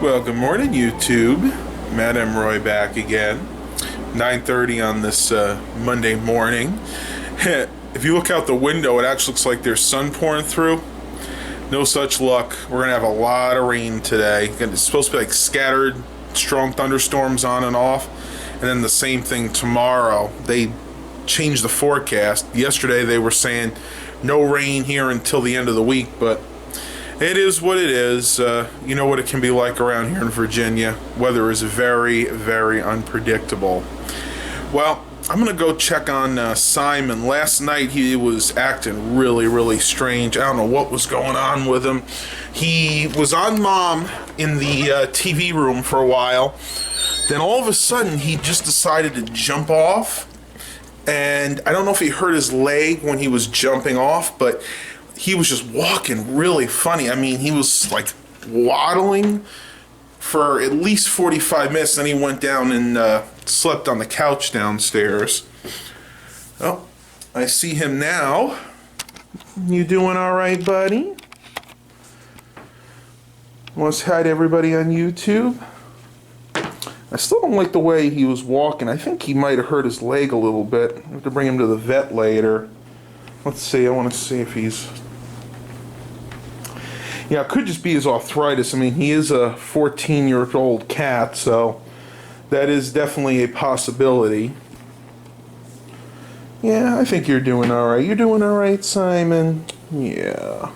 Well, good morning, YouTube. Matt M. Roy back again. 9:30 on this Monday morning. If you look out the window, it actually looks like there's sun pouring through. No such luck. We're going to have a lot of rain today. It's supposed to be like scattered, strong thunderstorms on and off. And then the same thing tomorrow. They changed the forecast. Yesterday they were saying no rain here until the end of the week, but it is what it is. You know what it can be like around here in Virginia. Weather is very, very unpredictable. Well, I'm going to go check on Simon. Last night he was acting really, really strange. I don't know what was going on with him. He was on Mom in the TV room for a while. Then all of a sudden he just decided to jump off. And I don't know if he hurt his leg when he was jumping off, but he was just walking really funny. I mean, he was like waddling for at least 45 minutes. Then he went down and slept on the couch downstairs. Oh, I see him now. You doing all right, buddy? Want to say hi to everybody on YouTube? I still don't like the way he was walking. I think he might have hurt his leg a little bit. I have to bring him to the vet later. Let's see, I want to see if he's... Yeah, it could just be his arthritis. I mean, he is a 14-year-old cat, so that is definitely a possibility. Yeah, I think you're doing all right. You're doing all right, Simon? Yeah.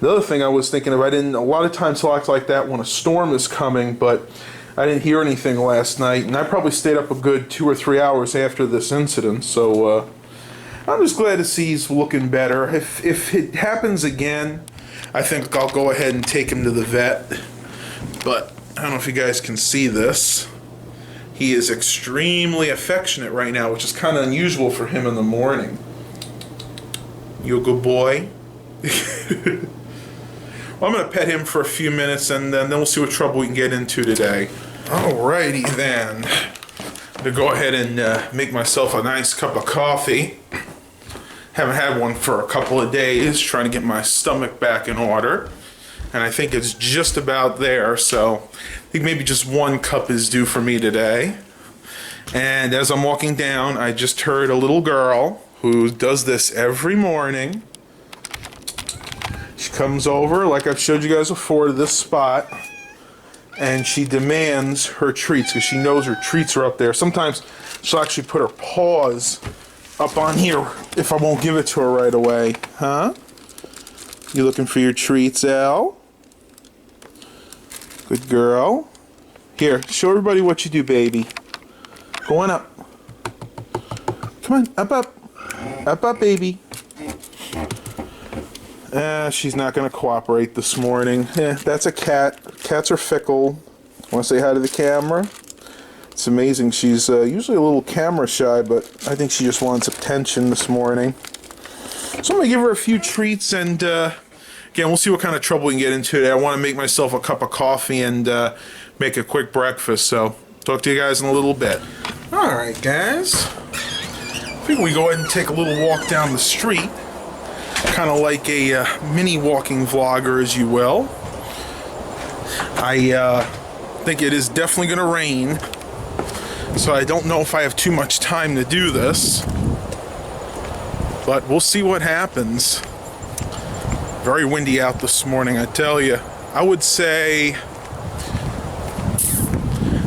The other thing I was thinking of, a lot of times he'll act like that when a storm is coming, but I didn't hear anything last night, and I probably stayed up a good 2 or 3 hours after this incident, so I'm just glad to see he's looking better. If it happens again, I think I'll go ahead and take him to the vet. But I don't know if you guys can see this. He is extremely affectionate right now, which is kind of unusual for him in the morning. You a good boy? Well, I'm going to pet him for a few minutes, and then we'll see what trouble we can get into today. Alrighty then. I'm going to go ahead and make myself a nice cup of coffee. Haven't had one for a couple of days, trying to get my stomach back in order. And I think it's just about there, so I think maybe just one cup is due for me today. And as I'm walking down, I just heard a little girl who does this every morning. She comes over, like I've showed you guys before, to this spot, and she demands her treats because she knows her treats are up there. Sometimes she'll actually put her paws up on here if I won't give it to her right away. Huh? You looking for your treats, Al? Good girl. Here, show everybody what you do, baby. Go on up. Come on, up, up. Up, up, baby. She's not going to cooperate this morning. That's a cat. Cats are fickle. Want to say hi to the camera? It's amazing. She's usually a little camera shy, but I think she just wants attention this morning. So I'm going to give her a few treats, and again, we'll see what kind of trouble we can get into today. I want to make myself a cup of coffee and make a quick breakfast, so talk to you guys in a little bit. Alright, guys. I think we go ahead and take a little walk down the street. Kind of like a mini walking vlogger, as you will. I think it is definitely going to rain. So I don't know if I have too much time to do this, but we'll see what happens. Very windy out this morning, I tell you. I would say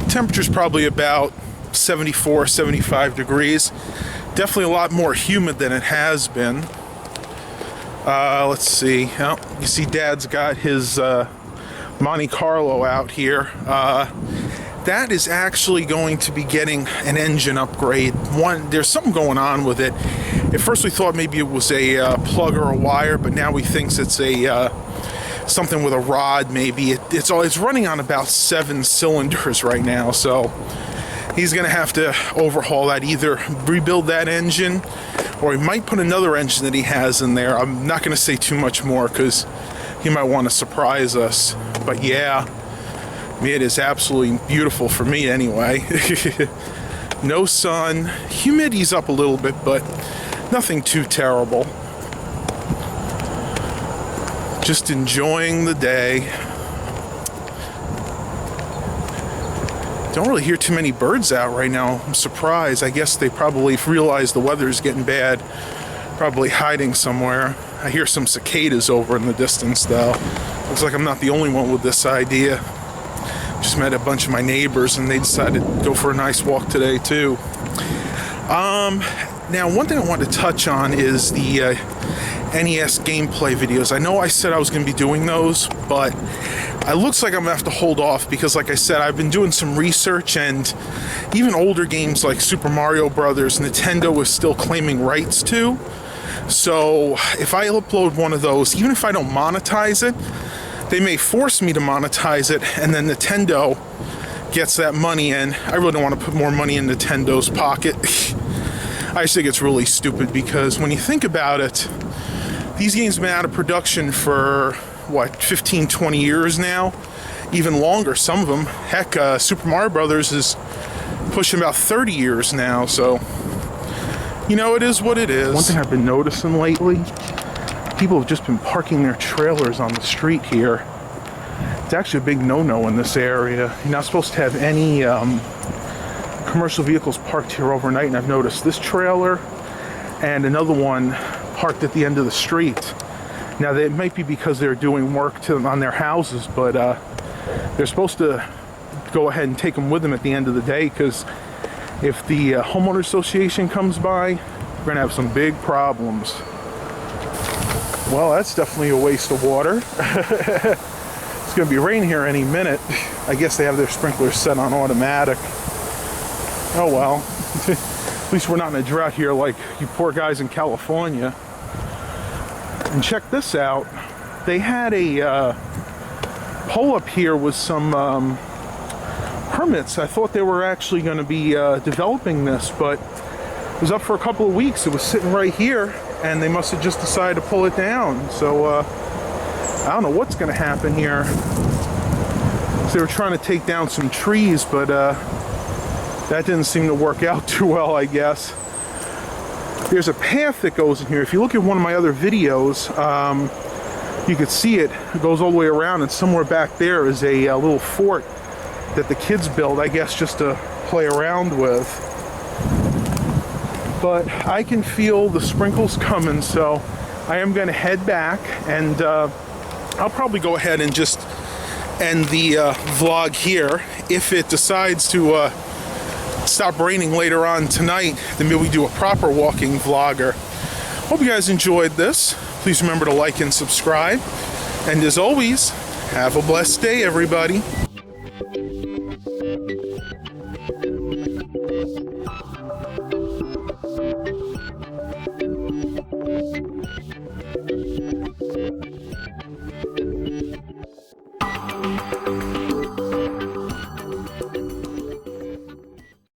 temperature's probably about 74, 75 degrees. Definitely a lot more humid than it has been. Let's see. Oh, you see Dad's got his Monte Carlo out here. That is actually going to be getting an engine upgrade. There's something going on with it. At first we thought maybe it was a plug or a wire, but now we think it's a something with a rod maybe. It's running on about 7 cylinders right now, so he's going to have to overhaul that, either rebuild that engine, or he might put another engine that he has in there. I'm not going to say too much more because he might want to surprise us. But yeah, it is absolutely beautiful for me anyway. No sun. Humidity's up a little bit, but nothing too terrible. Just enjoying the day. Don't really hear too many birds out right now. I'm surprised. I guess they probably realize the weather's getting bad. Probably hiding somewhere. I hear some cicadas over in the distance though. Looks like I'm not the only one with this idea. Just met a bunch of my neighbors and they decided to go for a nice walk today too. Now one thing I want to touch on is the NES gameplay videos. I know I said I was going to be doing those, but it looks like I'm going to have to hold off because, like I said, I've been doing some research, and even older games like Super Mario Brothers, Nintendo is still claiming rights to. So if I upload one of those, even if I don't monetize it, they may force me to monetize it, and then Nintendo gets that money, and I really don't want to put more money in Nintendo's pocket. I just think it's really stupid because when you think about it, these games have been out of production for, what, 15, 20 years now? Even longer, some of them. Heck, Super Mario Brothers is pushing about 30 years now, so, you know, it is what it is. One thing I've been noticing lately, people have just been parking their trailers on the street here. It's actually a big no-no in this area. You're not supposed to have any commercial vehicles parked here overnight, and I've noticed this trailer and another one parked at the end of the street. Now, it might be because they're doing work on their houses, but they're supposed to go ahead and take them with them at the end of the day, because if the homeowner association comes by, we're going to have some big problems. Well, that's definitely a waste of water. It's going to be rain here any minute. I guess they have their sprinklers set on automatic. Oh well, at least we're not in a drought here like you poor guys in California. And check this out. They had a pole up here with some permits. I thought they were actually going to be developing this, but it was up for a couple of weeks. It was sitting right here, and they must have just decided to pull it down. So I don't know what's going to happen here. So they were trying to take down some trees, but that didn't seem to work out too well, I guess. There's a path that goes in here. If you look at one of my other videos, you could see it. It goes all the way around, and somewhere back there is a little fort that the kids build, I guess, just to play around with. But I can feel the sprinkles coming, so I am going to head back, and I'll probably go ahead and just end the vlog here. If it decides to stop raining later on tonight, then maybe we do a proper walking vlogger. Hope you guys enjoyed this. Please remember to like and subscribe. And as always, have a blessed day, everybody.